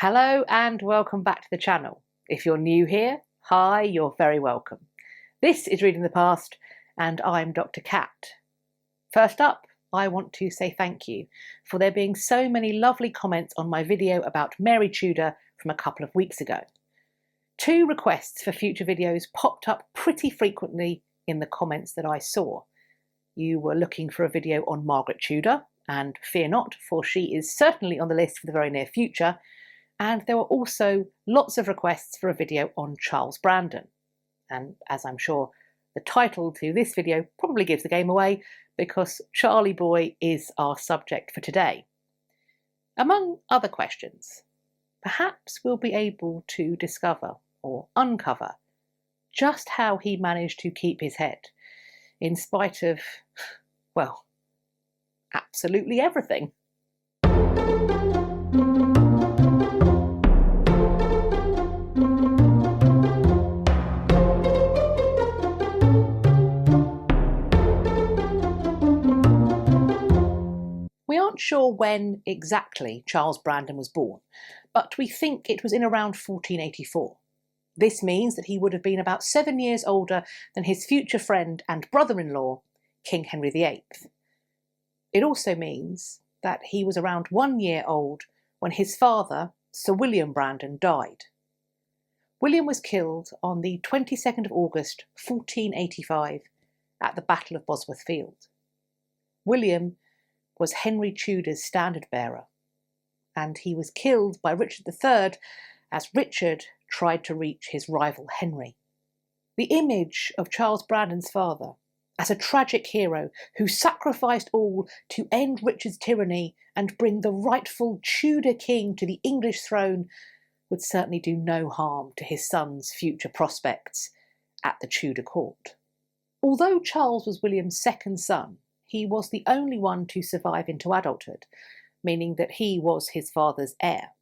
Hello and welcome back to the channel. If you're new here, hi, you're very welcome. This is Reading the Past and I'm Dr. Cat. First up, I want to say thank you for there being so many lovely comments on my video about Mary Tudor from a couple of weeks ago. 2 requests for future videos popped up pretty frequently in the comments that I saw. You were looking for a video on Margaret Tudor, and fear not, for she is certainly on the list for the very near future. And there were also lots of requests for a video on Charles Brandon. And as I'm sure the title to this video probably gives the game away, because Charlie Boy is our subject for today. Among other questions, perhaps we'll be able to discover or uncover just how he managed to keep his head, in spite of, well, absolutely everything. We aren't sure when exactly Charles Brandon was born, but we think it was in around 1484. This means that he would have been about 7 years older than his future friend and brother-in-law, King Henry VIII. It also means that he was around 1 year old when his father, Sir William Brandon, died. William was killed on the 22nd of August 1485 at the Battle of Bosworth Field. William was Henry Tudor's standard-bearer, and he was killed by Richard III as Richard tried to reach his rival Henry. The image of Charles Brandon's father as a tragic hero who sacrificed all to end Richard's tyranny and bring the rightful Tudor king to the English throne would certainly do no harm to his son's future prospects at the Tudor court. Although Charles was William's second son, he was the only one to survive into adulthood, meaning that he was his father's heir.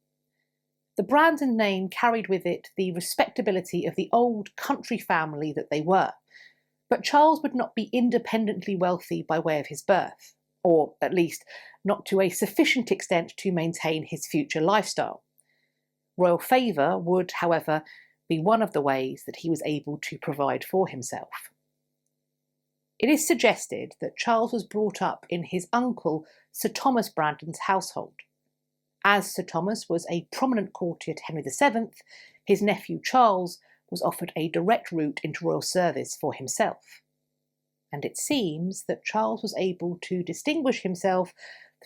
The Brandon name carried with it the respectability of the old country family that they were, but Charles would not be independently wealthy by way of his birth, or at least not to a sufficient extent to maintain his future lifestyle. Royal favour would, however, be one of the ways that he was able to provide for himself. It is suggested that Charles was brought up in his uncle Sir Thomas Brandon's household. As Sir Thomas was a prominent courtier to Henry VII, his nephew Charles was offered a direct route into royal service for himself. And it seems that Charles was able to distinguish himself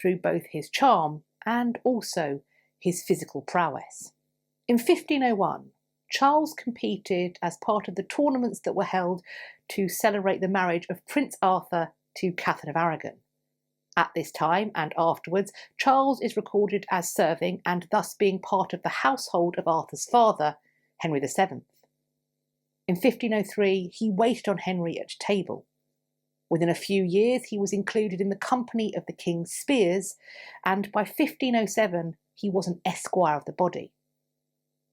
through both his charm and also his physical prowess. In 1501, Charles competed as part of the tournaments that were held to celebrate the marriage of Prince Arthur to Catherine of Aragon. At this time and afterwards, Charles is recorded as serving and thus being part of the household of Arthur's father, Henry VII. In 1503, he waited on Henry at table. Within a few years, he was included in the company of the King's Spears, and by 1507, he was an esquire of the body.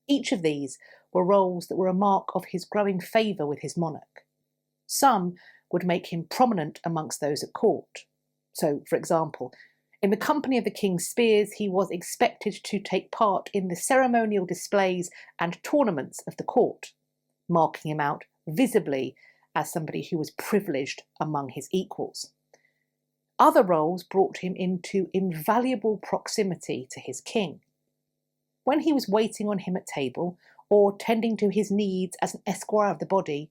Each of these were roles that were a mark of his growing favour with his monarch. Some would make him prominent amongst those at court. So, for example, in the company of the King's Spears, he was expected to take part in the ceremonial displays and tournaments of the court, marking him out visibly as somebody who was privileged among his equals. Other roles brought him into invaluable proximity to his king. When he was waiting on him at table, or tending to his needs as an esquire of the body,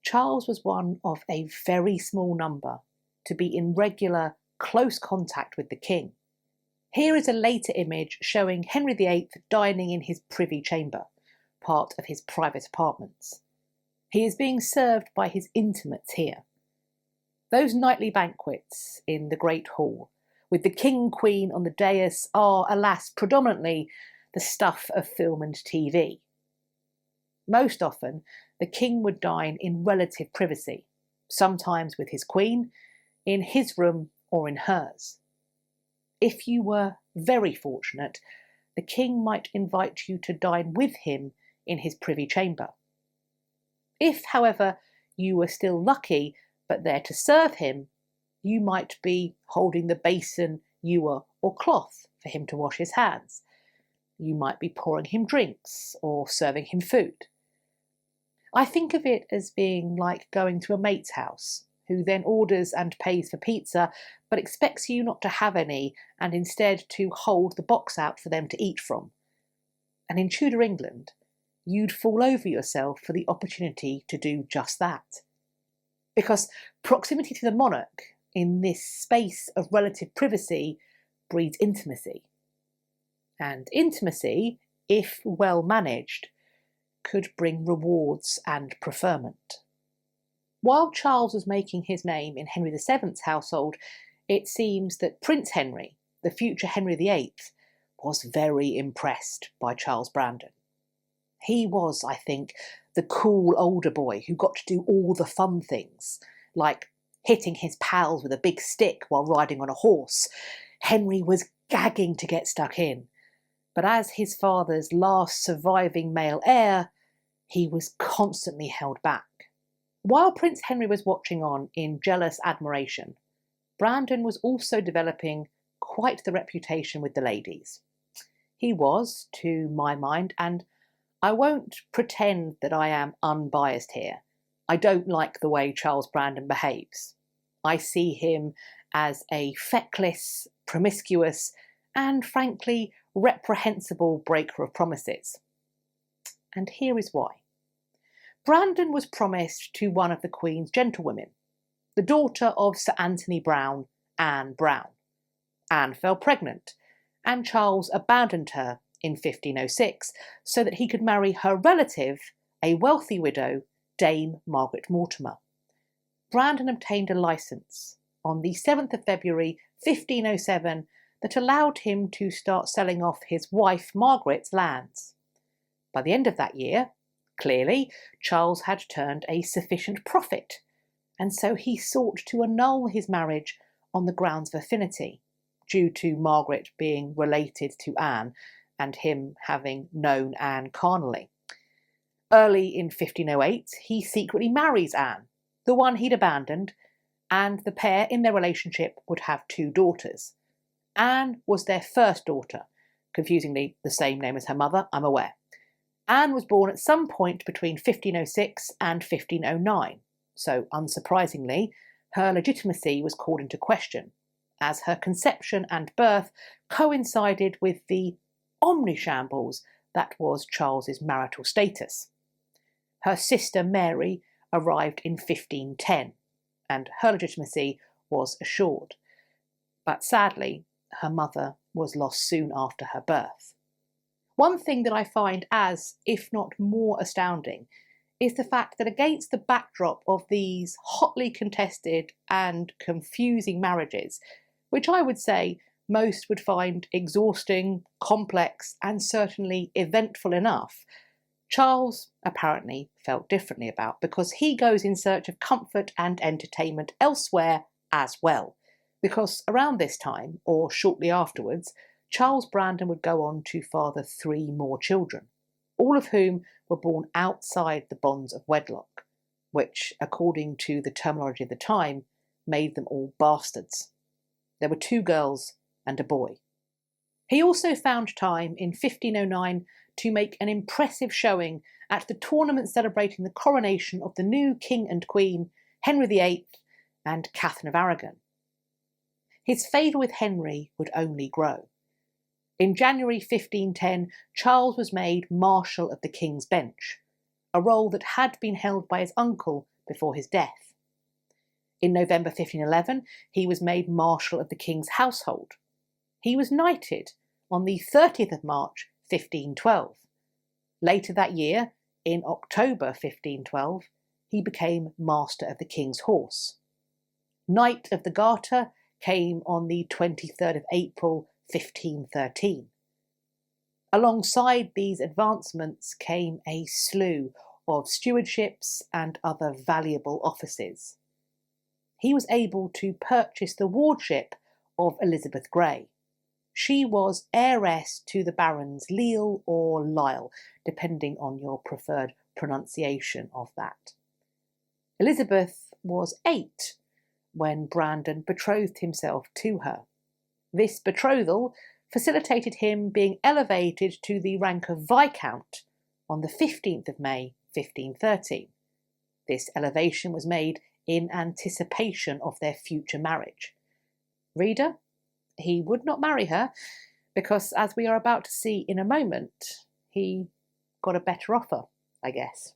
Charles was one of a very small number to be in regular, close contact with the king. Here is a later image showing Henry VIII dining in his privy chamber, part of his private apartments. He is being served by his intimates here. Those nightly banquets in the Great Hall, with the king and queen on the dais, are, alas, predominantly the stuff of film and TV. Most often, the king would dine in relative privacy, sometimes with his queen, in his room or in hers. If you were very fortunate, the king might invite you to dine with him in his privy chamber. If, however, you were still lucky but there to serve him, you might be holding the basin, ewer, or cloth for him to wash his hands. You might be pouring him drinks or serving him food. I think of it as being like going to a mate's house who then orders and pays for pizza but expects you not to have any and instead to hold the box out for them to eat from. And in Tudor England, you'd fall over yourself for the opportunity to do just that. Because proximity to the monarch in this space of relative privacy breeds intimacy. And intimacy, if well managed, could bring rewards and preferment. While Charles was making his name in Henry VII's household, it seems that Prince Henry, the future Henry VIII, was very impressed by Charles Brandon. He was, I think, the cool older boy who got to do all the fun things, like hitting his pals with a big stick while riding on a horse. Henry was gagging to get stuck in, but as his father's last surviving male heir, he was constantly held back. While Prince Henry was watching on in jealous admiration, Brandon was also developing quite the reputation with the ladies. He was, to my mind, and I won't pretend that I am unbiased here, I don't like the way Charles Brandon behaves. I see him as a feckless, promiscuous, and frankly reprehensible breaker of promises. And here is why. Brandon was promised to one of the Queen's gentlewomen, the daughter of Sir Anthony Browne, Anne Brown. Anne fell pregnant, and Charles abandoned her in 1506 so that he could marry her relative, a wealthy widow, Dame Margaret Mortimer. Brandon obtained a licence on the 7th of February 1507 that allowed him to start selling off his wife Margaret's lands. By the end of that year, clearly, Charles had turned a sufficient profit, and so he sought to annul his marriage on the grounds of affinity, due to Margaret being related to Anne and him having known Anne carnally. Early in 1508, he secretly marries Anne, the one he'd abandoned, and the pair in their relationship would have 2 daughters. Anne was their first daughter, confusingly the same name as her mother, I'm aware. Anne was born at some point between 1506 and 1509, so unsurprisingly, her legitimacy was called into question, as her conception and birth coincided with the omnishambles that was Charles's marital status. Her sister Mary arrived in 1510, and her legitimacy was assured. But sadly, her mother was lost soon after her birth. One thing that I find as, if not more astounding, is the fact that against the backdrop of these hotly contested and confusing marriages, which I would say most would find exhausting, complex, and certainly eventful enough, Charles apparently felt differently about, because he goes in search of comfort and entertainment elsewhere as well. Because around this time, or shortly afterwards, Charles Brandon would go on to father 3 more children, all of whom were born outside the bonds of wedlock, which, according to the terminology of the time, made them all bastards. There were 2 girls and a boy. He also found time in 1509 to make an impressive showing at the tournament celebrating the coronation of the new King and Queen, Henry VIII and Catherine of Aragon. His favour with Henry would only grow. In January 1510, Charles was made Marshal of the King's Bench, a role that had been held by his uncle before his death. In November 1511, he was made Marshal of the King's Household. He was knighted on the 30th of March 1512. Later that year, in October 1512, he became Master of the King's Horse. Knight of the Garter came on the 23rd of April 1513. Alongside these advancements came a slew of stewardships and other valuable offices. He was able to purchase the wardship of Elizabeth Grey. She was heiress to the barons Leal or Lisle, depending on your preferred pronunciation of that. Elizabeth was 8 when Brandon betrothed himself to her. This betrothal facilitated him being elevated to the rank of Viscount on the 15th of May 1513. This elevation was made in anticipation of their future marriage. Reader, he would not marry her because, as we are about to see in a moment, he got a better offer, I guess.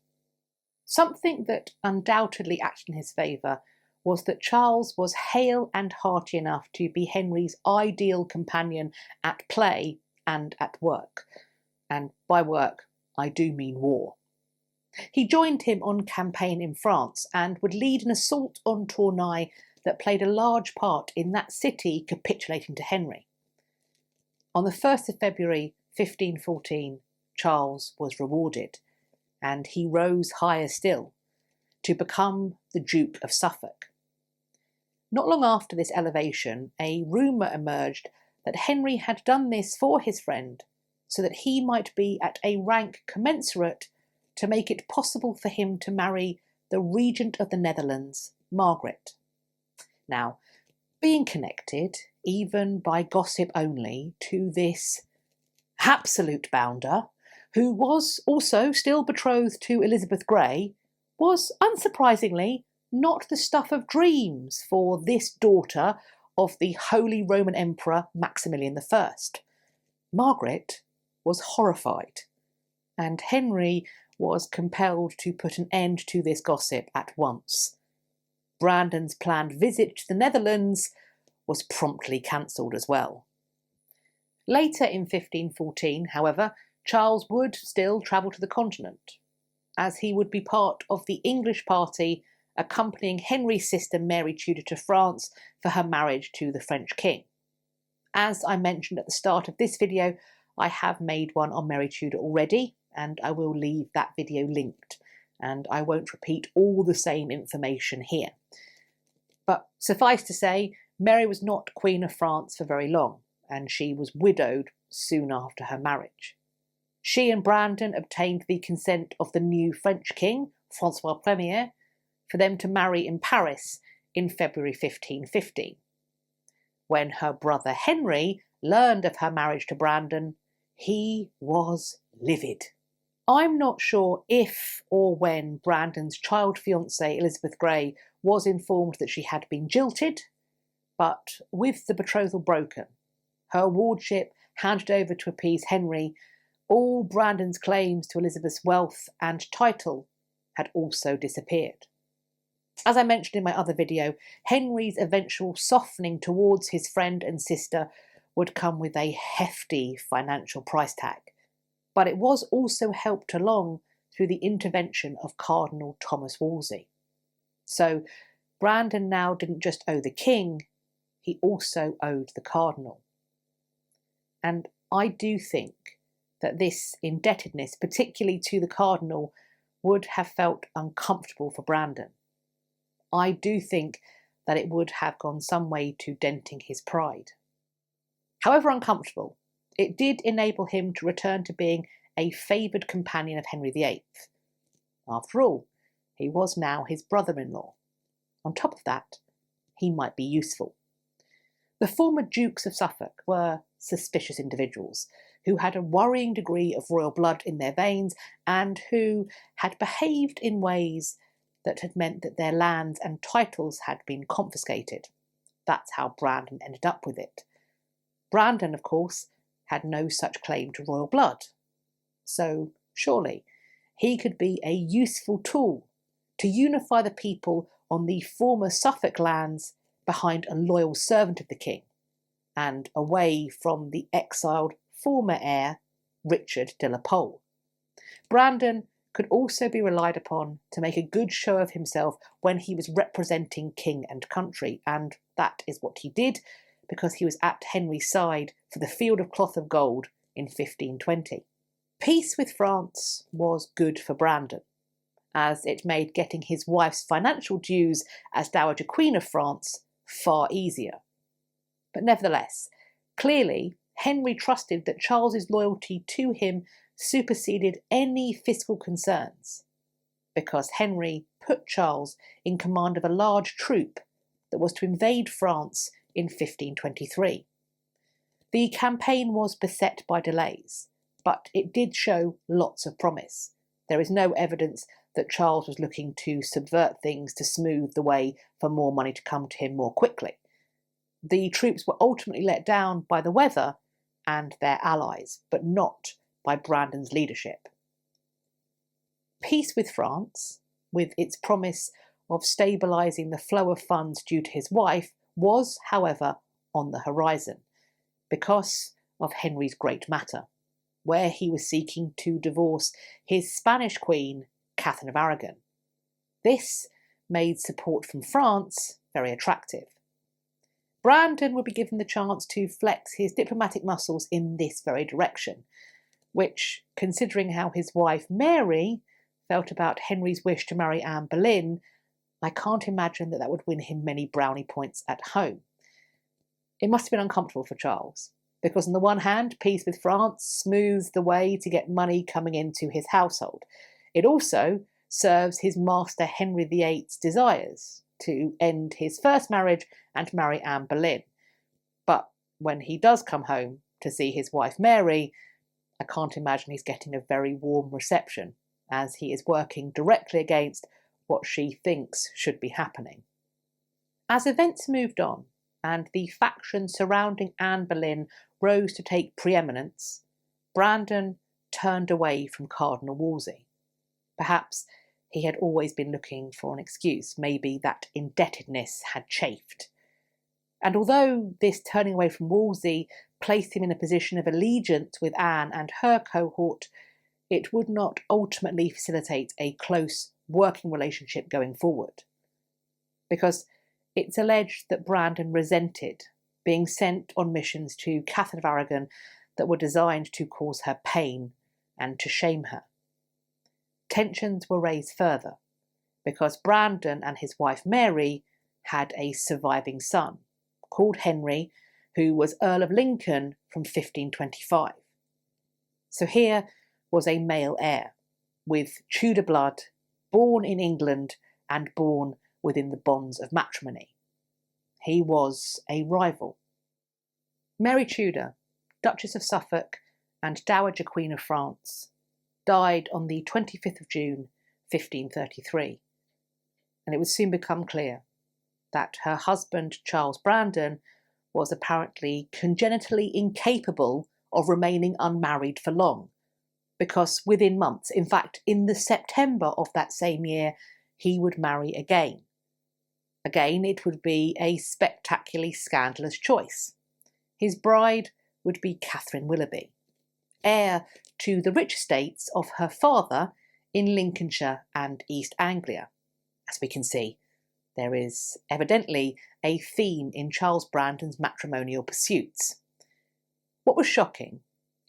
Something that undoubtedly acted in his favour was that Charles was hale and hearty enough to be Henry's ideal companion at play and at work. And by work, I do mean war. He joined him on campaign in France and would lead an assault on Tournai that played a large part in that city capitulating to Henry. On the 1st of February 1514, Charles was rewarded, and he rose higher still to become the Duke of Suffolk. Not long after this elevation, a rumour emerged that Henry had done this for his friend so that he might be at a rank commensurate to make it possible for him to marry the Regent of the Netherlands, Margaret. Now, being connected, even by gossip only, to this absolute bounder, who was also still betrothed to Elizabeth Grey, was unsurprisingly not the stuff of dreams for this daughter of the Holy Roman Emperor Maximilian I. Margaret was horrified, and Henry was compelled to put an end to this gossip at once. Brandon's planned visit to the Netherlands was promptly cancelled as well. Later in 1514, however, Charles would still travel to the continent, as he would be part of the English party accompanying Henry's sister Mary Tudor to France for her marriage to the French king. As I mentioned at the start of this video, I have made one on Mary Tudor already, and I will leave that video linked, and I won't repeat all the same information here. But suffice to say, Mary was not Queen of France for very long, and she was widowed soon after her marriage. She and Brandon obtained the consent of the new French king, Francois I, for them to marry in Paris in February 1515. When her brother Henry learned of her marriage to Brandon, he was livid. I'm not sure if or when Brandon's child fiancée Elizabeth Grey was informed that she had been jilted, but with the betrothal broken, her wardship handed over to appease Henry, all Brandon's claims to Elizabeth's wealth and title had also disappeared. As I mentioned in my other video, Henry's eventual softening towards his friend and sister would come with a hefty financial price tag, but it was also helped along through the intervention of Cardinal Thomas Wolsey. So Brandon now didn't just owe the king, he also owed the cardinal. And I do think that this indebtedness, particularly to the cardinal, would have felt uncomfortable for Brandon. I do think that it would have gone some way to denting his pride. However uncomfortable, it did enable him to return to being a favoured companion of Henry VIII. After all, he was now his brother-in-law. On top of that, he might be useful. The former Dukes of Suffolk were suspicious individuals who had a worrying degree of royal blood in their veins and who had behaved in ways that had meant that their lands and titles had been confiscated. That's how Brandon ended up with it. Brandon, of course, had no such claim to royal blood. So, surely, he could be a useful tool to unify the people on the former Suffolk lands behind a loyal servant of the king, and away from the exiled former heir, Richard de la Pole. Brandon could also be relied upon to make a good show of himself when he was representing king and country, and that is what he did, because he was at Henry's side for the Field of Cloth of Gold in 1520. Peace with France was good for Brandon, as it made getting his wife's financial dues as Dowager Queen of France far easier. But nevertheless, clearly Henry trusted that Charles's loyalty to him superseded any fiscal concerns, because Henry put Charles in command of a large troop that was to invade France in 1523. The campaign was beset by delays, but it did show lots of promise. There is no evidence that Charles was looking to subvert things to smooth the way for more money to come to him more quickly. The troops were ultimately let down by the weather and their allies, but not by Brandon's leadership. Peace with France, with its promise of stabilising the flow of funds due to his wife, was, however, on the horizon because of Henry's great matter, where he was seeking to divorce his Spanish queen, Catherine of Aragon. This made support from France very attractive. Brandon would be given the chance to flex his diplomatic muscles in this very direction, which, considering how his wife Mary felt about Henry's wish to marry Anne Boleyn, I can't imagine that would win him many brownie points at home. It must have been uncomfortable for Charles, because on the one hand, peace with France smooths the way to get money coming into his household. It also serves his master Henry VIII's desires to end his first marriage and marry Anne Boleyn. But when he does come home to see his wife Mary, I can't imagine he's getting a very warm reception, as he is working directly against what she thinks should be happening. As events moved on, and the faction surrounding Anne Boleyn rose to take preeminence, Brandon turned away from Cardinal Wolsey. Perhaps he had always been looking for an excuse, maybe that indebtedness had chafed. And although this turning away from Wolsey placed him in a position of allegiance with Anne and her cohort, it would not ultimately facilitate a close working relationship going forward. Because it's alleged that Brandon resented being sent on missions to Catherine of Aragon that were designed to cause her pain and to shame her. Tensions were raised further because Brandon and his wife Mary had a surviving son called Henry, who was Earl of Lincoln from 1525. So here was a male heir with Tudor blood, born in England and born within the bonds of matrimony. He was a rival. Mary Tudor, Duchess of Suffolk and Dowager Queen of France, died on the 25th of June, 1533, and it would soon become clear that her husband, Charles Brandon, was apparently congenitally incapable of remaining unmarried for long, because within months, in fact, in the September of that same year, he would marry again. Again, it would be a spectacularly scandalous choice. His bride would be Catherine Willoughby, heir to the rich estates of her father in Lincolnshire and East Anglia. As we can see, there is evidently a theme in Charles Brandon's matrimonial pursuits. What was shocking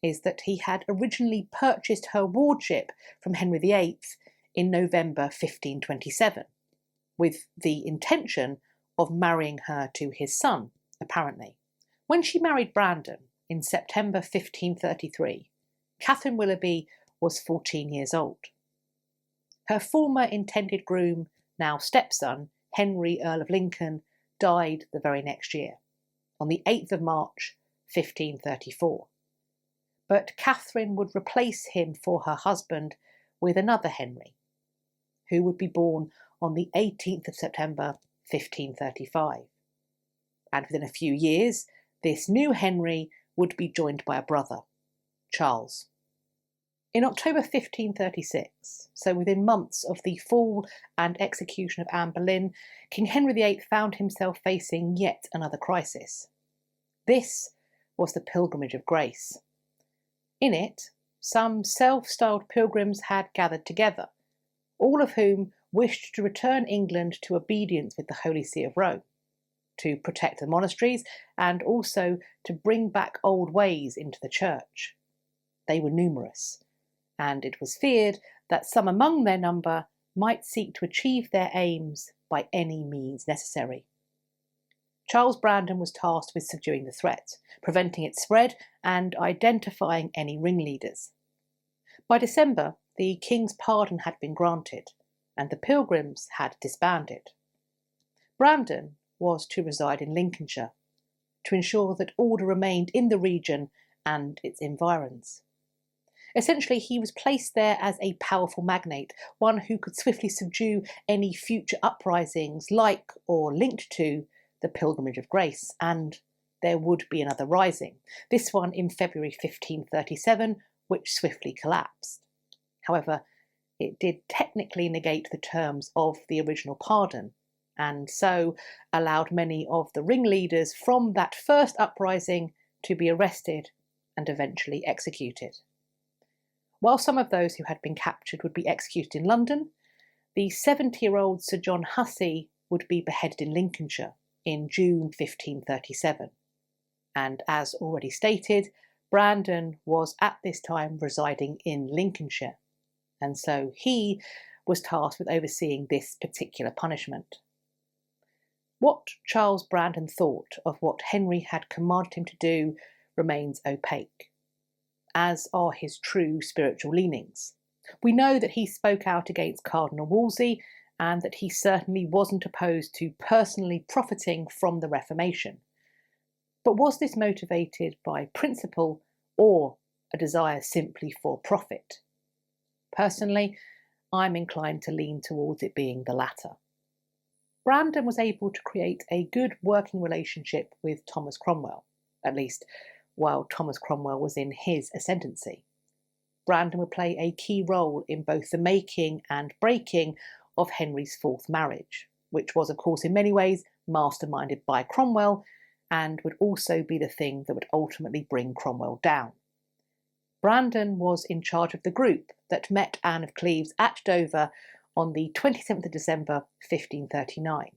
is that he had originally purchased her wardship from Henry VIII in November 1527, with the intention of marrying her to his son, apparently. When she married Brandon in September 1533, Catherine Willoughby was 14 years old. Her former intended groom, now stepson, Henry, Earl of Lincoln, died the very next year, on the 8th of March, 1534. But Catherine would replace him for her husband with another Henry, who would be born on the 18th of September, 1535. And within a few years, this new Henry would be joined by a brother, Charles. In October 1536, so within months of the fall and execution of Anne Boleyn, King Henry VIII found himself facing yet another crisis. This was the Pilgrimage of Grace. In it, some self-styled pilgrims had gathered together, all of whom wished to return England to obedience with the Holy See of Rome, to protect the monasteries and also to bring back old ways into the church. They were numerous, and it was feared that some among their number might seek to achieve their aims by any means necessary. Charles Brandon was tasked with subduing the threat, preventing its spread, and identifying any ringleaders. By December, the king's pardon had been granted, and the pilgrims had disbanded. Brandon was to reside in Lincolnshire, to ensure that order remained in the region and its environs. Essentially, he was placed there as a powerful magnate, one who could swiftly subdue any future uprisings like or linked to the Pilgrimage of Grace, and there would be another rising, this one in February 1537, which swiftly collapsed. However, it did technically negate the terms of the original pardon, and so allowed many of the ringleaders from that first uprising to be arrested and eventually executed. While some of those who had been captured would be executed in London, the 70-year-old Sir John Hussey would be beheaded in Lincolnshire in June 1537. And as already stated, Brandon was at this time residing in Lincolnshire, and so he was tasked with overseeing this particular punishment. What Charles Brandon thought of what Henry had commanded him to do remains opaque, as are his true spiritual leanings. We know that he spoke out against Cardinal Wolsey and that he certainly wasn't opposed to personally profiting from the Reformation. But was this motivated by principle or a desire simply for profit? Personally, I'm inclined to lean towards it being the latter. Brandon was able to create a good working relationship with Thomas Cromwell, at least while Thomas Cromwell was in his ascendancy. Brandon would play a key role in both the making and breaking of Henry's fourth marriage, which was, of course, in many ways masterminded by Cromwell, and would also be the thing that would ultimately bring Cromwell down. Brandon was in charge of the group that met Anne of Cleves at Dover on the 27th of December 1539,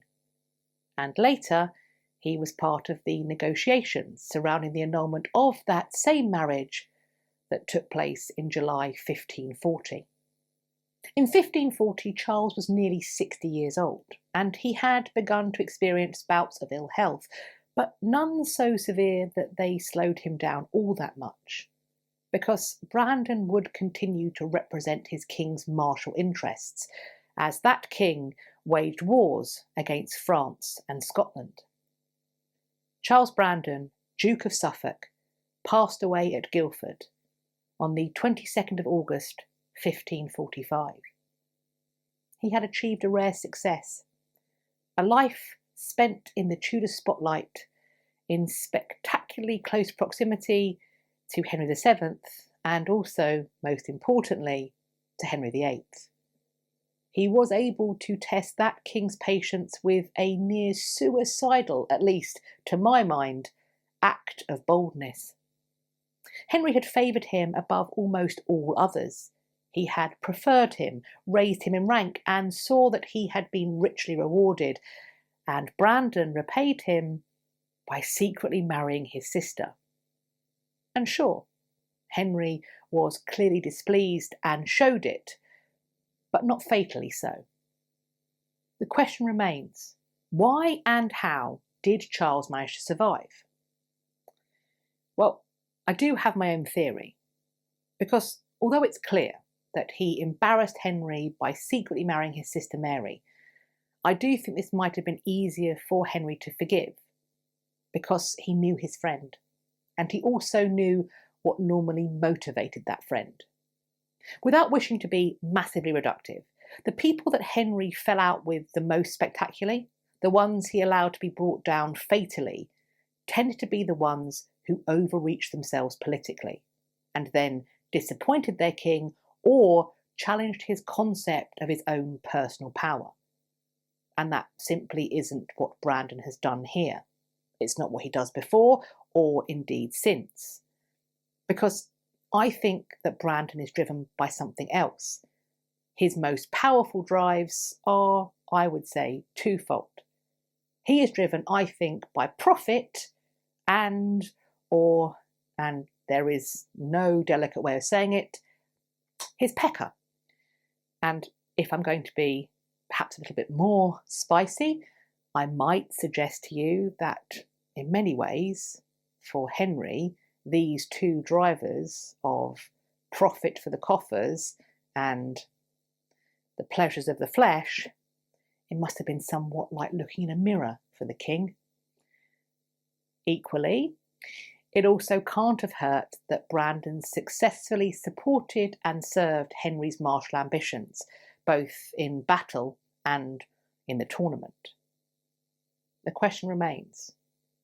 and later he was part of the negotiations surrounding the annulment of that same marriage that took place in July 1540. In 1540, Charles was nearly 60 years old, and he had begun to experience bouts of ill health, but none so severe that they slowed him down all that much, because Brandon would continue to represent his king's martial interests, as that king waged wars against France and Scotland. Charles Brandon, Duke of Suffolk, passed away at Guildford on the 22nd of August 1545. He had achieved a rare success, a life spent in the Tudor spotlight in spectacularly close proximity to Henry VII and also, most importantly, to Henry VIII. He was able to test that king's patience with a near suicidal, at least to my mind, act of boldness. Henry had favoured him above almost all others. He had preferred him, raised him in rank, and saw that he had been richly rewarded, and Brandon repaid him by secretly marrying his sister. And sure, Henry was clearly displeased and showed it, but not fatally so. The question remains, why and how did Charles manage to survive? Well, I do have my own theory, because although it's clear that he embarrassed Henry by secretly marrying his sister Mary, I do think this might have been easier for Henry to forgive, because he knew his friend, and he also knew what normally motivated that friend. Without wishing to be massively reductive, the people that Henry fell out with the most spectacularly, the ones he allowed to be brought down fatally, tended to be the ones who overreached themselves politically, and then disappointed their king or challenged his concept of his own personal power. And that simply isn't what Brandon has done here. It's not what he does before, or indeed since. Because I think that Brandon is driven by something else. His most powerful drives are, I would say, twofold. He is driven, I think, by profit and there is no delicate way of saying it, his pecker. And if I'm going to be perhaps a little bit more spicy, I might suggest to you that in many ways, for Henry, these two drivers of profit for the coffers and the pleasures of the flesh, it must have been somewhat like looking in a mirror for the king. Equally, it also can't have hurt that Brandon successfully supported and served Henry's martial ambitions, both in battle and in the tournament. The question remains,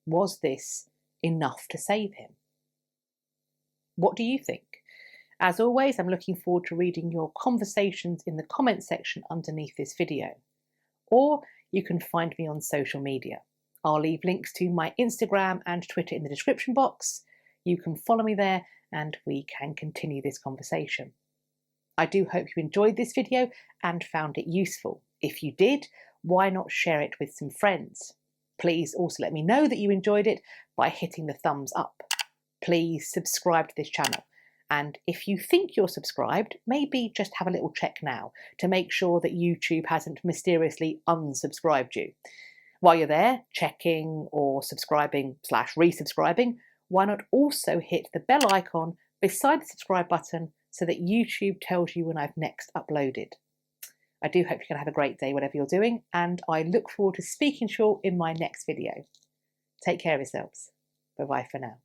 was this enough to save him? What do you think? As always, I'm looking forward to reading your conversations in the comments section underneath this video. Or you can find me on social media. I'll leave links to my Instagram and Twitter in the description box. You can follow me there and we can continue this conversation. I do hope you enjoyed this video and found it useful. If you did, why not share it with some friends? Please also let me know that you enjoyed it by hitting the thumbs up. Please subscribe to this channel. And if you think you're subscribed, maybe just have a little check now to make sure that YouTube hasn't mysteriously unsubscribed you. While you're there, checking or subscribing/resubscribing, why not also hit the bell icon beside the subscribe button so that YouTube tells you when I've next uploaded. I do hope you're going to have a great day, whatever you're doing, and I look forward to speaking to you all in my next video. Take care of yourselves. Bye-bye for now.